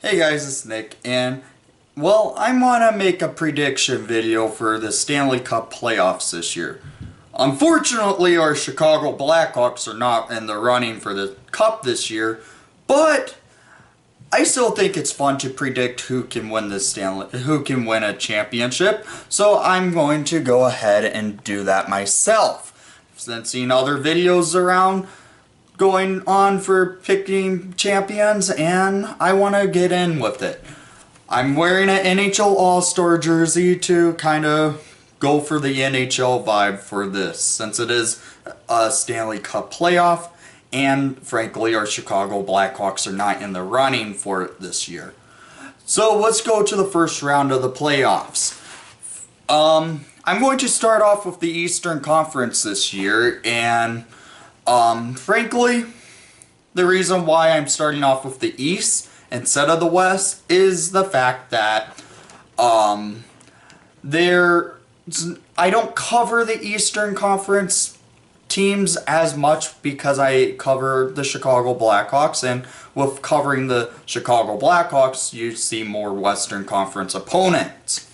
Hey guys, it's Nick, and well, I want to make a prediction video for the Stanley Cup playoffs this year. Unfortunately, our Chicago Blackhawks are not in the running for the Cup this year, but I still think it's fun to predict who can win a championship. So I'm going to go ahead and do that myself. Since seen other videos around going on for picking champions, and I want to get in with it. I'm wearing an NHL All-Star jersey to kind of go for the NHL vibe for this, since it is a Stanley Cup playoff, and frankly our Chicago Blackhawks are not in the running for it this year. So let's go to the first round of the playoffs. I'm going to start off with the Eastern Conference this year, and frankly, the reason why I'm starting off with the East instead of the West is the fact that I don't cover the Eastern Conference teams as much because I cover the Chicago Blackhawks, and with covering the Chicago Blackhawks, you see more Western Conference opponents.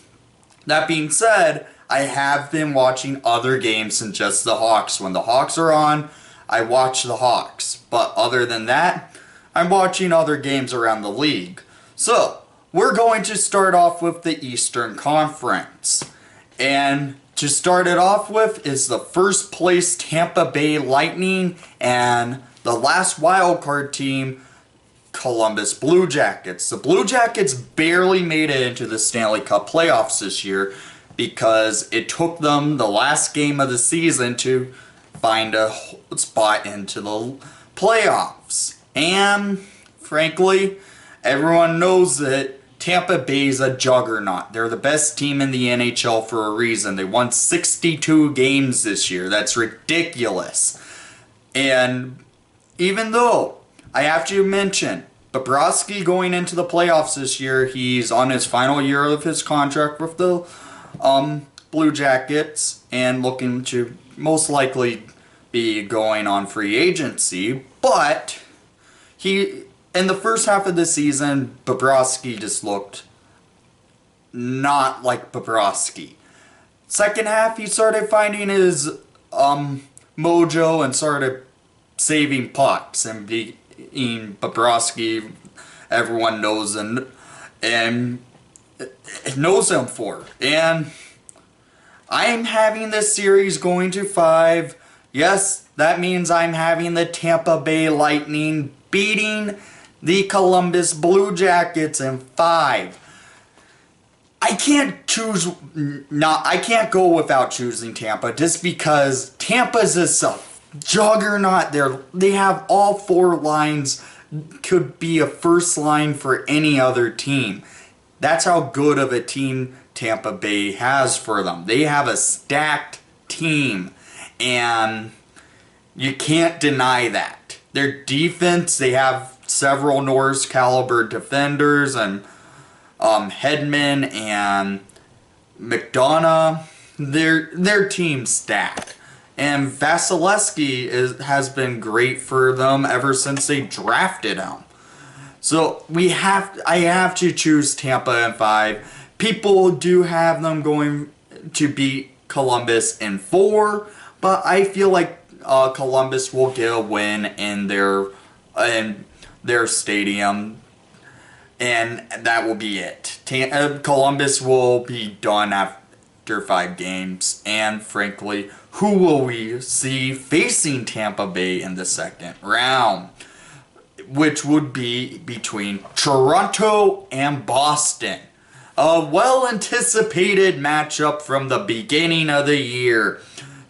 That being said, I have been watching other games than just the Hawks. When the Hawks are on, I watch the Hawks, but other than that, I'm watching other games around the league. So, we're going to start off with the Eastern Conference. And to start it off with is the first place Tampa Bay Lightning and the last wildcard team, Columbus Blue Jackets. The Blue Jackets barely made it into the Stanley Cup playoffs this year because it took them the last game of the season to find a spot into the playoffs. And frankly, everyone knows that Tampa Bay's a juggernaut. They're the best team in the NHL for a reason. They won 62 games this year. That's ridiculous. And even though I have to mention Bobrovsky going into the playoffs this year, he's on his final year of his contract with the Blue Jackets and looking to most likely be going on free agency, but in the first half of the season, Bobrovsky just looked not like Bobrovsky. Second half, he started finding his mojo and started saving pucks and being Bobrovsky everyone knows and knows him for. And I'm having this series going to 5. Yes, that means I'm having the Tampa Bay Lightning beating the Columbus Blue Jackets in 5. I can't go without choosing Tampa just because Tampa's just a juggernaut. They have all 4 lines, could be a first line for any other team. That's how good of a team Tampa Bay has for them. They have a stacked team, and you can't deny that. Their defense, they have several Norris caliber defenders, and Hedman and McDonough. Their team's stacked. And Vasilevsky has been great for them ever since they drafted him. So I have to choose Tampa in 5. People do have them going to beat Columbus in 4, but I feel like Columbus will get a win in their stadium, and that will be it. Columbus will be done after 5 games, and frankly, who will we see facing Tampa Bay in the second round? Which would be between Toronto and Boston. A well-anticipated matchup from the beginning of the year.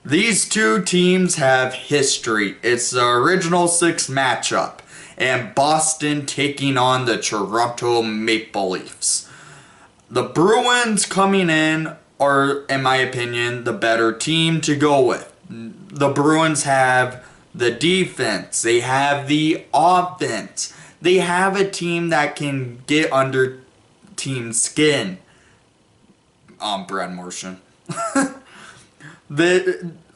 These two teams have history. It's the original 6 matchup, and Boston taking on the Toronto Maple Leafs. The Bruins coming in are, in my opinion, the better team to go with. The Bruins have the defense. They have the offense. They have a team that can get under team's skin. Brad Marchand.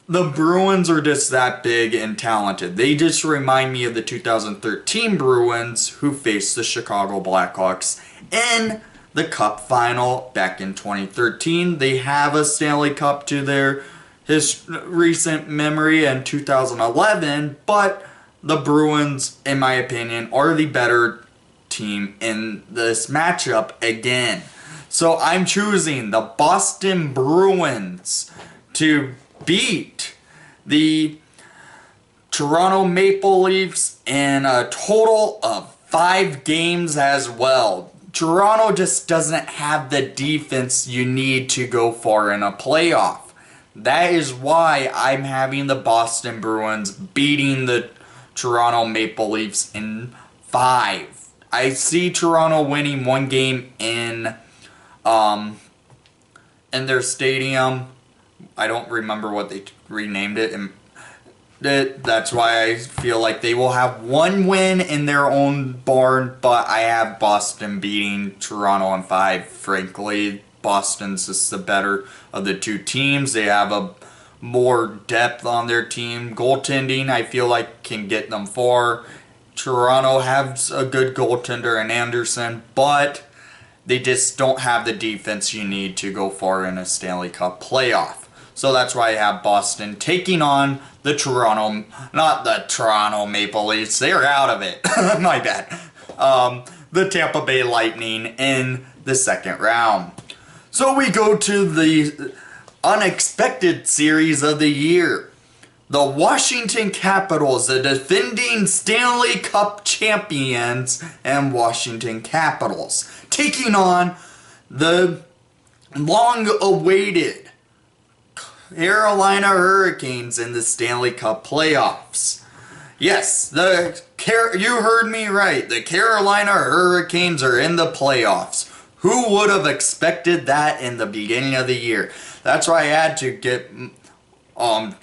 the Bruins are just that big and talented. They just remind me of the 2013 Bruins who faced the Chicago Blackhawks in the Cup final back in 2013. They have a Stanley Cup to their recent memory in 2011, but the Bruins, in my opinion, are the better team in this matchup again. So I'm choosing the Boston Bruins to beat the Toronto Maple Leafs in a total of 5 games as well. Toronto just doesn't have the defense you need to go far in a playoff. That is why I'm having the Boston Bruins beating the Toronto Maple Leafs in 5. I see Toronto winning 1 game in their stadium. I don't remember what they renamed it, and that's why I feel like they will have 1 win in their own barn, but I have Boston beating Toronto in 5. Frankly, Boston's just the better of the 2 teams. They have a more depth on their team. Goaltending, I feel like, can get them far. Toronto has a good goaltender in Anderson, but they just don't have the defense you need to go far in a Stanley Cup playoff. So that's why I have Boston taking on the not the Toronto Maple Leafs. They're out of it. My bad. The Tampa Bay Lightning in the second round. So we go to the unexpected series of the year. The Washington Capitals, the defending Stanley Cup champions and Washington Capitals, taking on the long-awaited Carolina Hurricanes in the Stanley Cup playoffs. Yes, you heard me right. The Carolina Hurricanes are in the playoffs. Who would have expected that in the beginning of the year? That's why I had to get our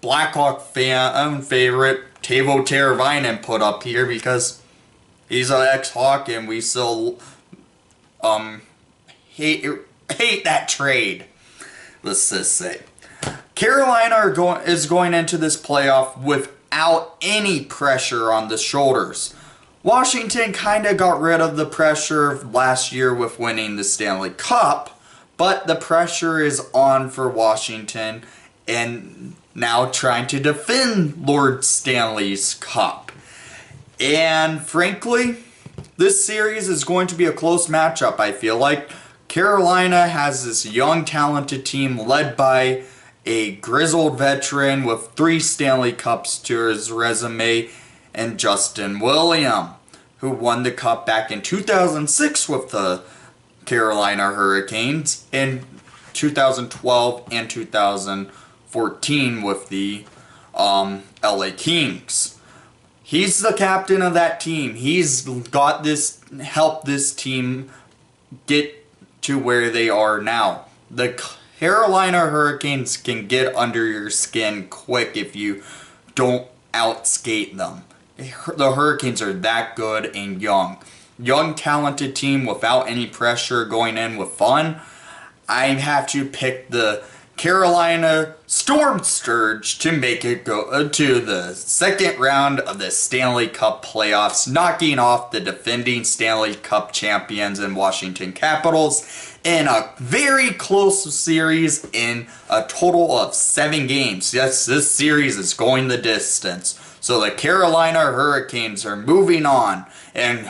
Blackhawk fan favorite Teuvo Teravainen put up here because he's an ex-Hawk and we still hate that trade. Let's just say Carolina is going into this playoff without any pressure on the shoulders. Washington kind of got rid of the pressure last year with winning the Stanley Cup, but the pressure is on for Washington and now trying to defend Lord Stanley's Cup. And frankly, this series is going to be a close matchup, I feel like. Carolina has this young, talented team led by a grizzled veteran with 3 Stanley Cups to his resume, and Justin William, who won the Cup back in 2006 with the Carolina Hurricanes, in 2012 and 2014 with the LA Kings. He's the captain of that team. He's got helped this team get to where they are now. The Carolina Hurricanes can get under your skin quick if you don't outskate them. The Hurricanes are that good and young. Young, talented team without any pressure, going in with fun. I have to pick the Carolina Storm Sturge to make it go to the second round of the Stanley Cup playoffs, knocking off the defending Stanley Cup champions in Washington Capitals in a very close series in a total of 7 games. Yes, this series is going the distance. So the Carolina Hurricanes are moving on and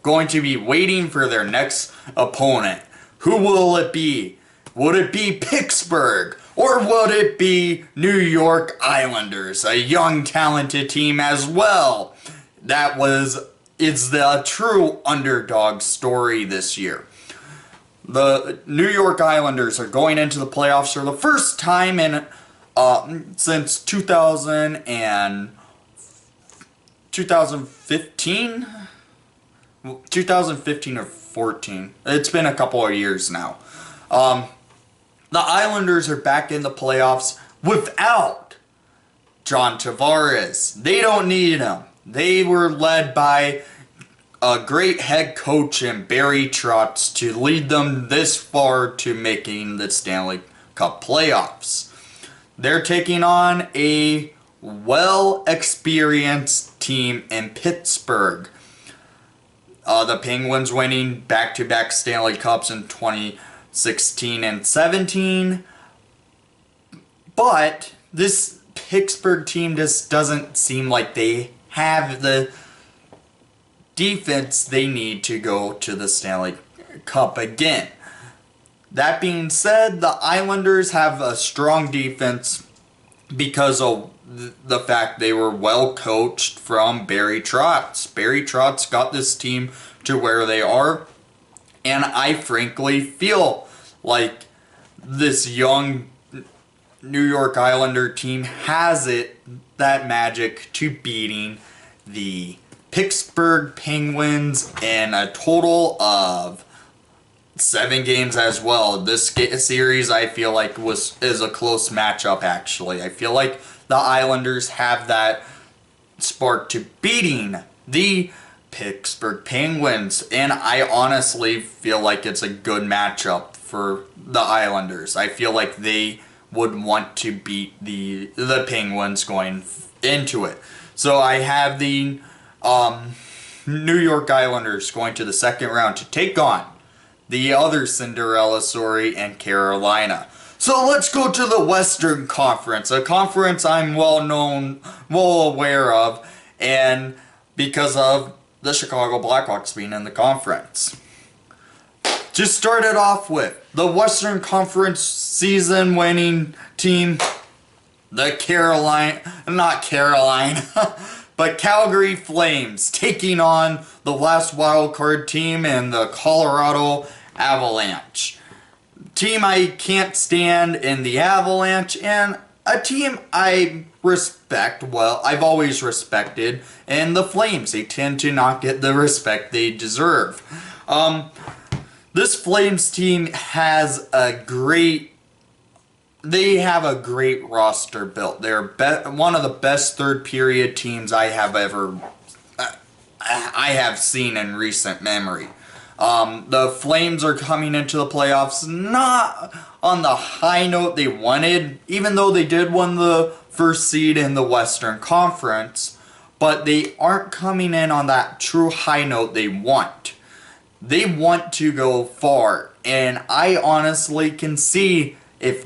going to be waiting for their next opponent. Who will it be? Would it be Pittsburgh? Or would it be New York Islanders? A young, talented team as well. It's the true underdog story this year. The New York Islanders are going into the playoffs for the first time since 2015? 2015 or 14. It's been a couple of years now. The Islanders are back in the playoffs without John Tavares. They don't need him. They were led by a great head coach in Barry Trotz to lead them this far to making the Stanley Cup playoffs. They're taking on a well-experienced team in Pittsburgh. The Penguins winning back-to-back Stanley Cups in 2016 and 17. But this Pittsburgh team just doesn't seem like they have the defense they need to go to the Stanley Cup again. That being said, the Islanders have a strong defense because of the fact they were well coached from Barry Trotz. Barry Trotz got this team to where they are, and I frankly feel like this young New York Islander team has that magic to beating the Pittsburgh Penguins in a total of 7 games as well. This series I feel like is a close matchup actually. I feel like the Islanders have that spark to beating the Pittsburgh Penguins, and I honestly feel like it's a good matchup for the Islanders. I feel like they would want to beat the Penguins going into it. So I have the New York Islanders going to the second round to take on the other Cinderella story in Carolina. So let's go to the Western Conference, a conference I'm well aware of, and because of the Chicago Blackhawks being in the conference. Just started off with the Western Conference season winning team, the but Calgary Flames taking on the last wild card team in the Colorado Avalanche. Team I can't stand in the Avalanche, and a team I respect, well, I've always respected, and the Flames. They tend to not get the respect they deserve. This Flames team has they have a great roster built. They're one of the best third period teams I have seen in recent memory. The Flames are coming into the playoffs not on the high note they wanted, even though they did win the first seed in the Western Conference, but they aren't coming in on that true high note they want. They want to go far, and I honestly can see if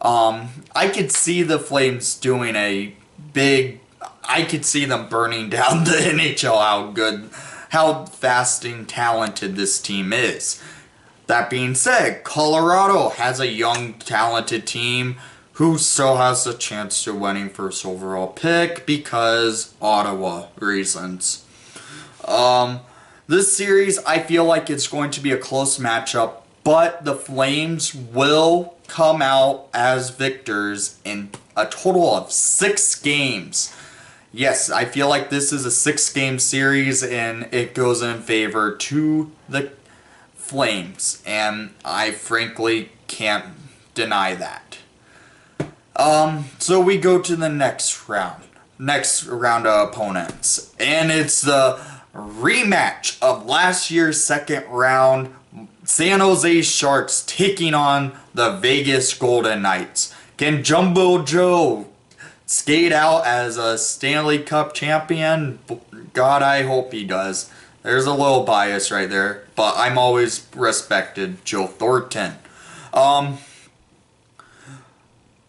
I could see the Flames doing I could see them burning down the NHL, how fast and talented this team is. That being said, Colorado has a young, talented team who still has a chance to winning first overall pick because Ottawa reasons. This series, I feel like it's going to be a close matchup, but the Flames will come out as victors in a total of 6 games. Yes, I feel like this is a 6-game series, and it goes in favor to the Flames, and I frankly can't deny that. So we go to the next round of opponents, and it's the rematch of last year's second round, San Jose Sharks taking on the Vegas Golden Knights. Can Jumbo Joe skate out as a Stanley Cup champion? God, I hope he does. There's a little bias right there, but I'm always respected Joe Thornton.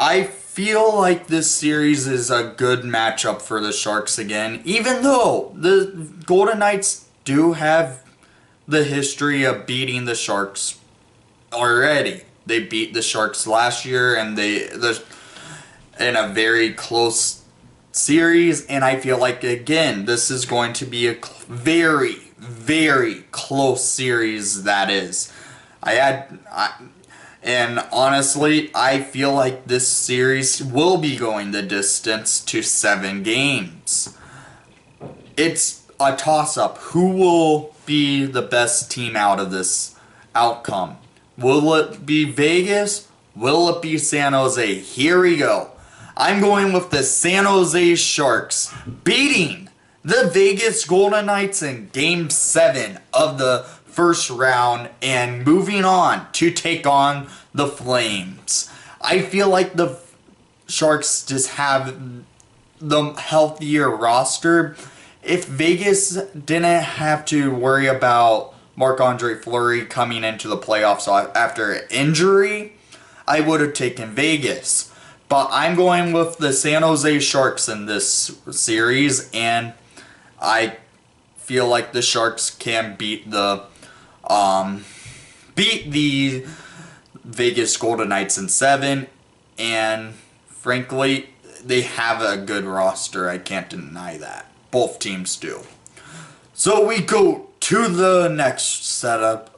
I feel like this series is a good matchup for the Sharks again, even though the Golden Knights do have the history of beating the Sharks already. They beat the Sharks last year, and in a very close series, and I feel like, again, this is going to be a very, very close series, that is. And honestly, I feel like this series will be going the distance to 7 games. It's a toss-up. Who will be the best team out of this outcome? Will it be Vegas? Will it be San Jose? Here we go. I'm going with the San Jose Sharks beating the Vegas Golden Knights in Game 7 of the first round and moving on to take on the Flames. I feel like the Sharks just have the healthier roster. If Vegas didn't have to worry about Marc-Andre Fleury coming into the playoffs after an injury, I would have taken Vegas. But I'm going with the San Jose Sharks in this series, and I feel like the Sharks can beat the Vegas Golden Knights in 7, and frankly, they have a good roster. I can't deny that. Both teams do. So we go to the next set of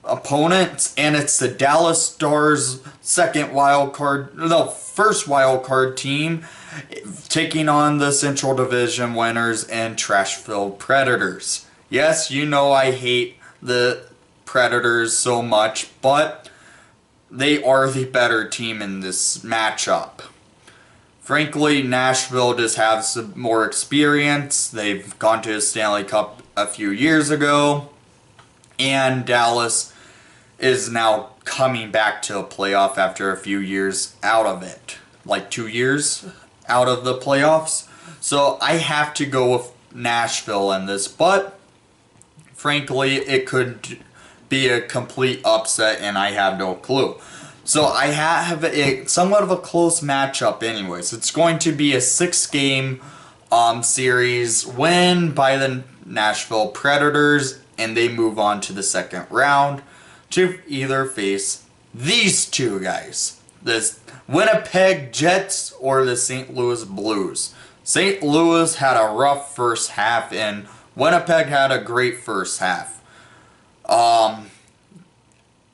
opponents, and it's the Dallas Stars' first wild card team, taking on the Central Division winners and Trashville Predators. Yes, you know I hate the Predators so much, but they are the better team in this matchup. Frankly, Nashville just has some more experience. They've gone to a Stanley Cup a few years ago, and Dallas is now coming back to a playoff after a few years out of it. Like 2 years out of the playoffs. So I have to go with Nashville in this, but frankly, it could be a complete upset, and I have no clue. So I have somewhat of a close matchup anyways. It's going to be a 6-game series win by the Nashville Predators, and they move on to the second round to either face these two guys, the Winnipeg Jets or the St. Louis Blues. St. Louis had a rough first half, and Winnipeg had a great first half.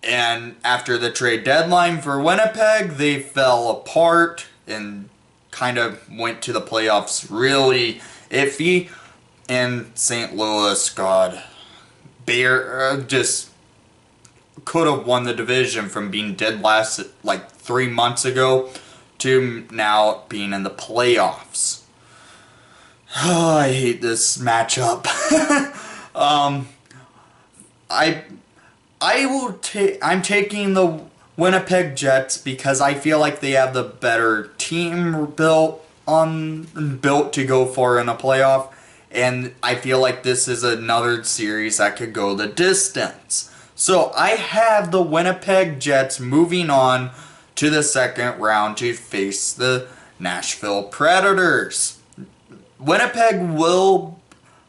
And after the trade deadline for Winnipeg, they fell apart and kind of went to the playoffs really iffy. And St. Louis, just could have won the division from being dead last like 3 months ago to now being in the playoffs. Oh, I hate this matchup. I'm taking the Winnipeg Jets because I feel like they have the better team built to go far in a playoff, and I feel like this is another series that could go the distance. So I have the Winnipeg Jets moving on to the second round to face the Nashville Predators. Winnipeg will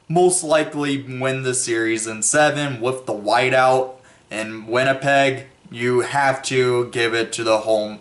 most likely win the series in 7 with the whiteout. In Winnipeg, you have to give it to home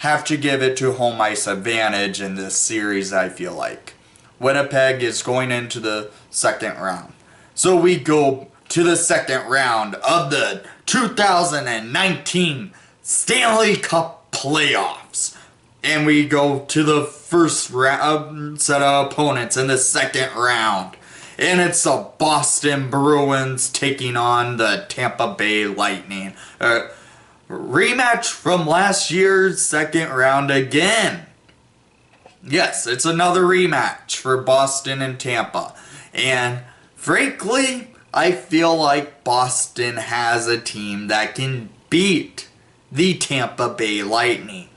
ice advantage in this series, I feel like. Winnipeg is going into the second round. So we go to the second round of the 2019 Stanley Cup Playoffs. And we go to the first set of opponents in the second round. And it's the Boston Bruins taking on the Tampa Bay Lightning. Rematch from last year's second round again. Yes, it's another rematch for Boston and Tampa. And frankly, I feel like Boston has a team that can beat the Tampa Bay Lightning.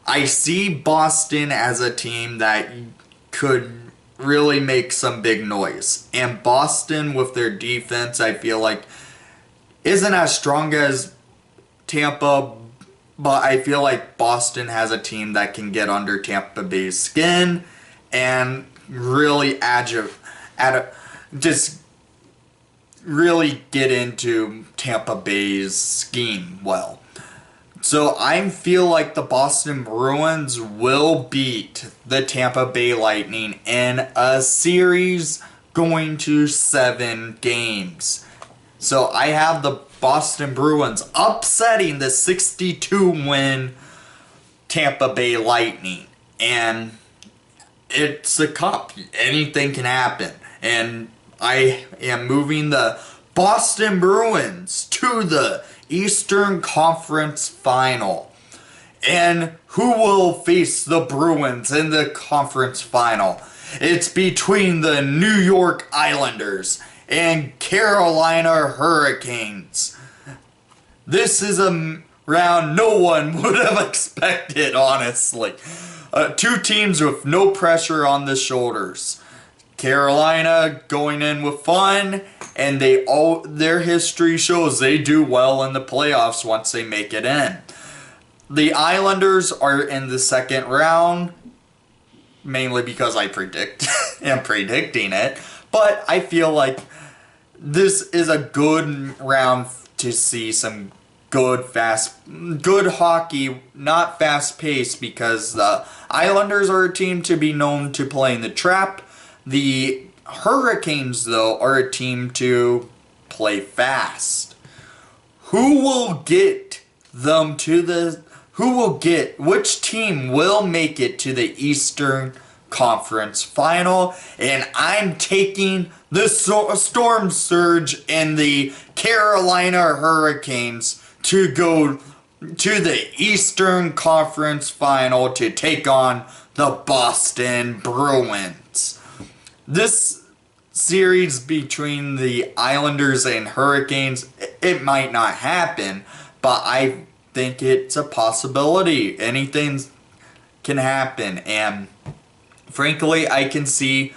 I see Boston as a team that could really make some big noise. And Boston, with their defense, I feel like isn't as strong as Tampa, but I feel like Boston has a team that can get under Tampa Bay's skin and really really get into Tampa Bay's scheme well. So I feel like the Boston Bruins will beat the Tampa Bay Lightning in a series going to 7 games. So I have the Boston Bruins upsetting the 62-win Tampa Bay Lightning. And it's a cup. Anything can happen. And I am moving the Boston Bruins to the Eastern Conference Final. And who will face the Bruins in the conference final? It's between the New York Islanders and Carolina Hurricanes. This is a round no one would have expected, honestly. Two teams with no pressure on the shoulders. Carolina going in with fun, and their history shows they do well in the playoffs once they make it in. The Islanders are in the second round, mainly because I am predicting it, but I feel like this is a good round to see some good hockey, not fast paced, because the Islanders are a team to be known to play in the trap. The Hurricanes, though, are a team to play fast. Which team will make it to the Eastern Conference Final? And I'm taking the Storm Surge and the Carolina Hurricanes to go to the Eastern Conference Final to take on the Boston Bruins. This series between the Islanders and Hurricanes, it might not happen, but I think it's a possibility. Anything can happen, and frankly, I can see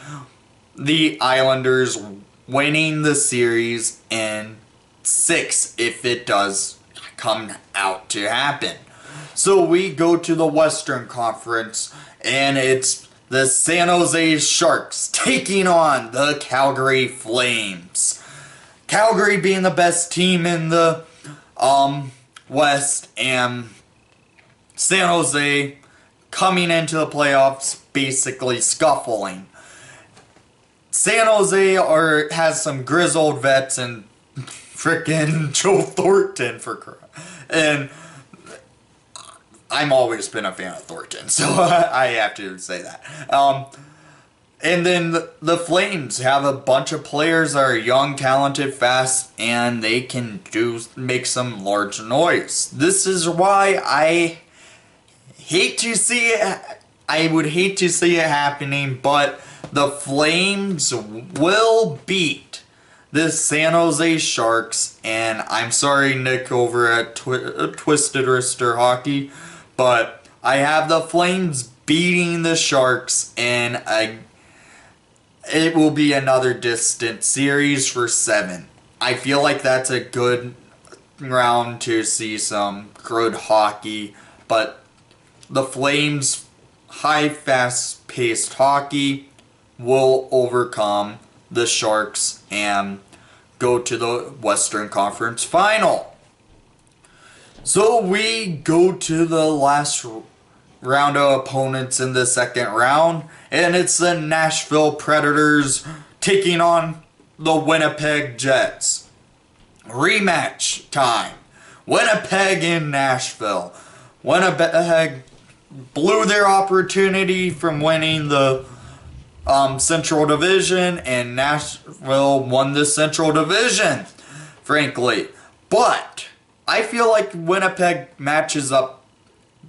the Islanders winning the series in 6 if it does come out to happen. So we go to the Western Conference, and it's the San Jose Sharks taking on the Calgary Flames. Calgary being the best team in the West, and San Jose coming into the playoffs basically scuffling. San Jose has some grizzled vets and frickin' Joe Thornton and I'm always been a fan of Thornton, so I have to say that. And then the Flames have a bunch of players that are young, talented, fast, and they can make some large noise. This is why I would hate to see it happening, but the Flames will beat the San Jose Sharks, and I'm sorry, Nick, over at Twisted Wrister Hockey, but I have the Flames beating the Sharks, and it will be another distant series for 7. I feel like that's a good round to see some good hockey, but the Flames' high, fast-paced hockey will overcome the Sharks and go to the Western Conference Final. So we go to the last round of opponents in the second round, and it's the Nashville Predators taking on the Winnipeg Jets. Rematch time. Winnipeg and Nashville. Winnipeg blew their opportunity from winning the Central Division, and Nashville won the Central Division, frankly. But I feel like Winnipeg matches up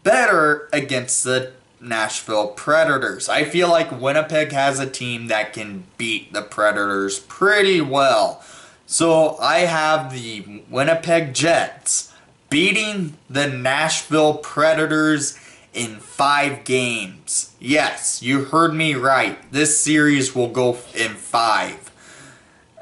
better against the Nashville Predators. I feel like Winnipeg has a team that can beat the Predators pretty well. So I have the Winnipeg Jets beating the Nashville Predators in 5 games. Yes, you heard me right. This series will go in 5.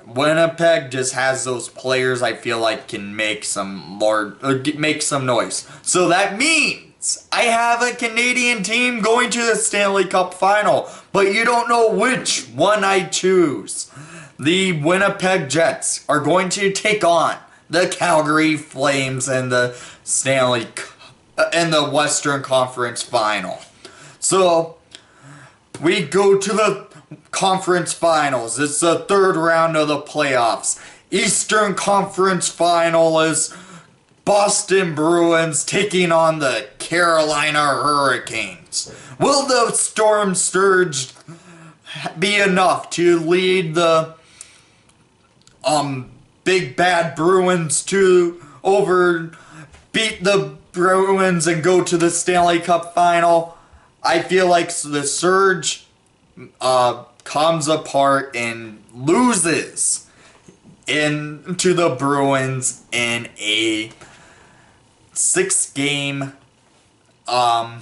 Winnipeg just has those players I feel like can make some noise. So that means I have a Canadian team going to the Stanley Cup Final, but you don't know which one I choose. The Winnipeg Jets are going to take on the Calgary Flames in the Western Conference Final. So we go to the Conference Finals. It's the 3rd round of the playoffs. Eastern Conference Final is Boston Bruins taking on the Carolina Hurricanes. Will the Storm Surge be enough to lead the big bad Bruins to beat the Bruins and go to the Stanley Cup Final? I feel like the Surge comes apart and loses into the Bruins in a six-game round.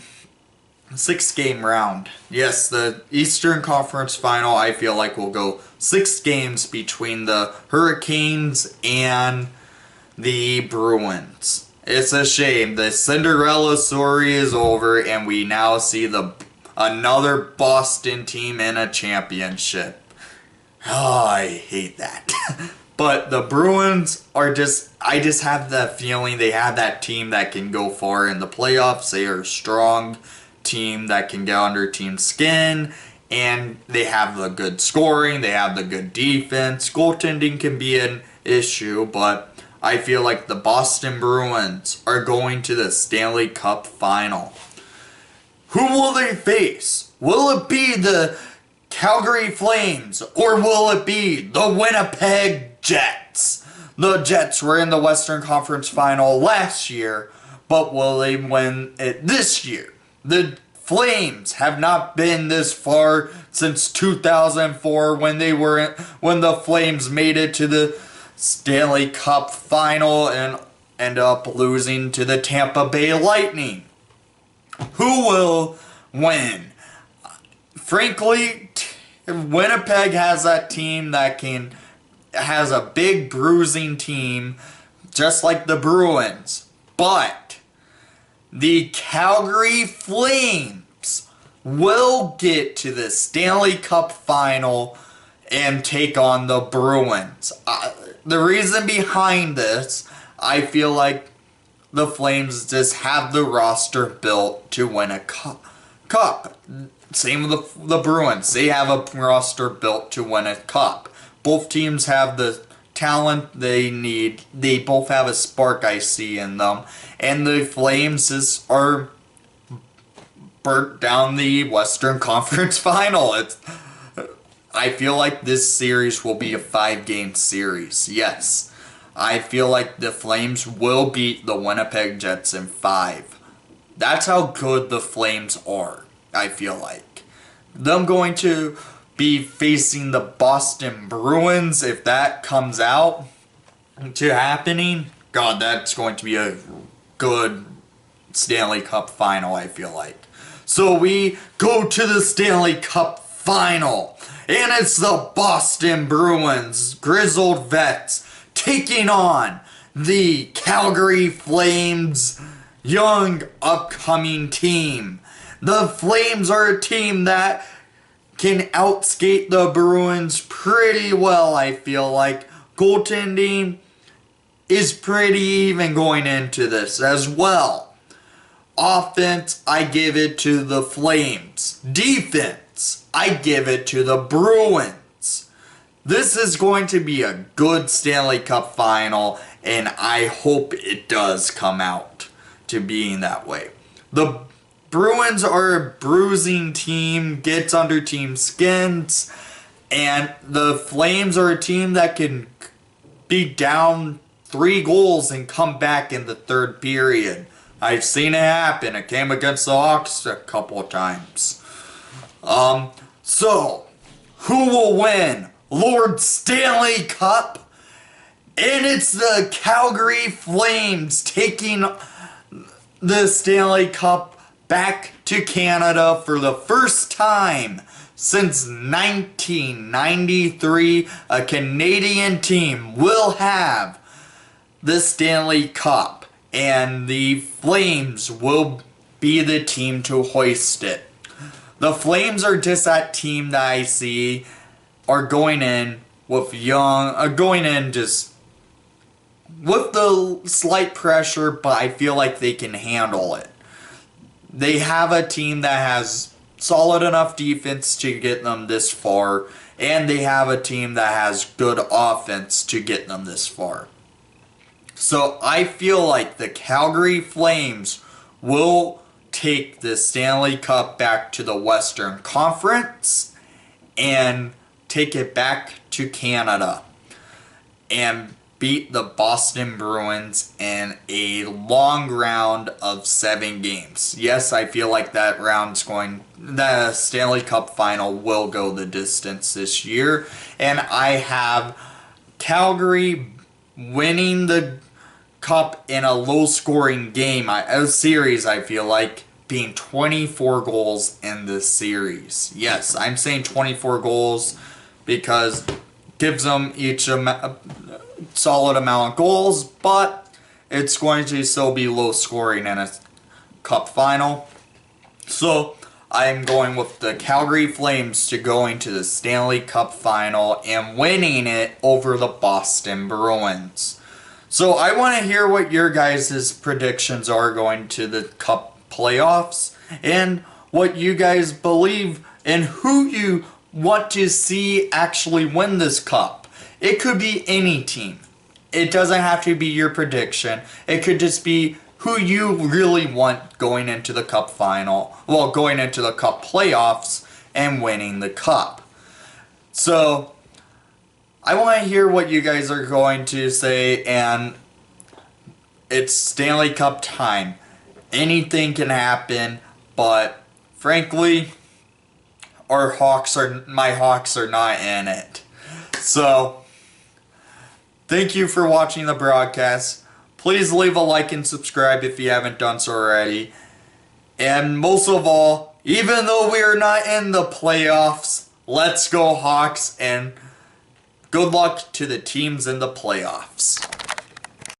Yes, the Eastern Conference Final, I feel like, will go 6 games between the Hurricanes and the Bruins. It's a shame. The Cinderella story is over, and we now see another Boston team in a championship. Oh, I hate that. But the Bruins are I just have the feeling they have that team that can go far in the playoffs. They are a strong team that can get under team skin, and they have the good scoring, they have the good defense. Goaltending can be an issue, but I feel like the Boston Bruins are going to the Stanley Cup Final. Who will they face? Will it be the Calgary Flames, or will it be the Winnipeg Jets? The Jets were in the Western Conference Final last year, but will they win it this year? The Flames have not been this far since 2004 when the Flames made it to the Stanley Cup Final and end up losing to the Tampa Bay Lightning. Who will win? Frankly, Winnipeg has that team that has a big bruising team, just like the Bruins. But the Calgary Flames will get to the Stanley Cup Final and take on the Bruins. The reason behind this, I feel like the Flames just have the roster built to win a cup. Same with the Bruins. They have a roster built to win a cup. Both teams have the talent they need. They both have a spark I see in them. And the Flames are burnt down the Western Conference Final. I feel like this series will be a 5-game series. Yes. I feel like the Flames will beat the Winnipeg Jets in 5. That's how good the Flames are, I feel like. Them going to be facing the Boston Bruins, if that comes out to happening, God, that's going to be a good Stanley Cup Final, I feel like. So we go to the Stanley Cup Final, and it's the Boston Bruins, grizzled vets, taking on the Calgary Flames, young upcoming team. The Flames are a team that can outskate the Bruins pretty well, I feel like. Goaltending is pretty even going into this as well. Offense, I give it to the Flames. Defense, I give it to the Bruins. This is going to be a good Stanley Cup Final, and I hope it does come out to being that way. The Bruins are a bruising team, gets under team skins, and the Flames are a team that can be down 3 goals and come back in the third period. I've seen it happen. It came against the Hawks a couple of times. So, who will win? Lord Stanley Cup? And it's the Calgary Flames taking the Stanley Cup back to Canada for the first time since 1993. A Canadian team will have the Stanley Cup, and the Flames will be the team to hoist it. The Flames are just that team that I see are going in with just with the slight pressure, but I feel like they can handle it. They have a team that has solid enough defense to get them this far, and they have a team that has good offense to get them this far. So I feel like the Calgary Flames will take the Stanley Cup back to the Western Conference and take it back to Canada and beat the Boston Bruins in a long round of 7 games. Yes, I feel like the Stanley Cup Final will go the distance this year, and I have Calgary winning the Cup in a low-scoring game, a series, I feel like, being 24 goals in this series. Yes, I'm saying 24 goals because gives them each a solid amount of goals, but it's going to still be low-scoring in a Cup final. So I'm going with the Calgary Flames to going to the Stanley Cup final and winning it over the Boston Bruins. So I want to hear what your guys' predictions are going to the Cup playoffs and what you guys believe and who you want to see actually win this Cup. It could be any team. It doesn't have to be your prediction. It could just be who you really want going into the Cup final, well, going into the Cup playoffs and winning the Cup. So, I want to hear what you guys are going to say, and it's Stanley Cup time. Anything can happen, but frankly, my Hawks are not in it. So, thank you for watching the broadcast. Please leave a like and subscribe if you haven't done so already. And most of all, even though we are not in the playoffs, let's go Hawks, and good luck to the teams in the playoffs.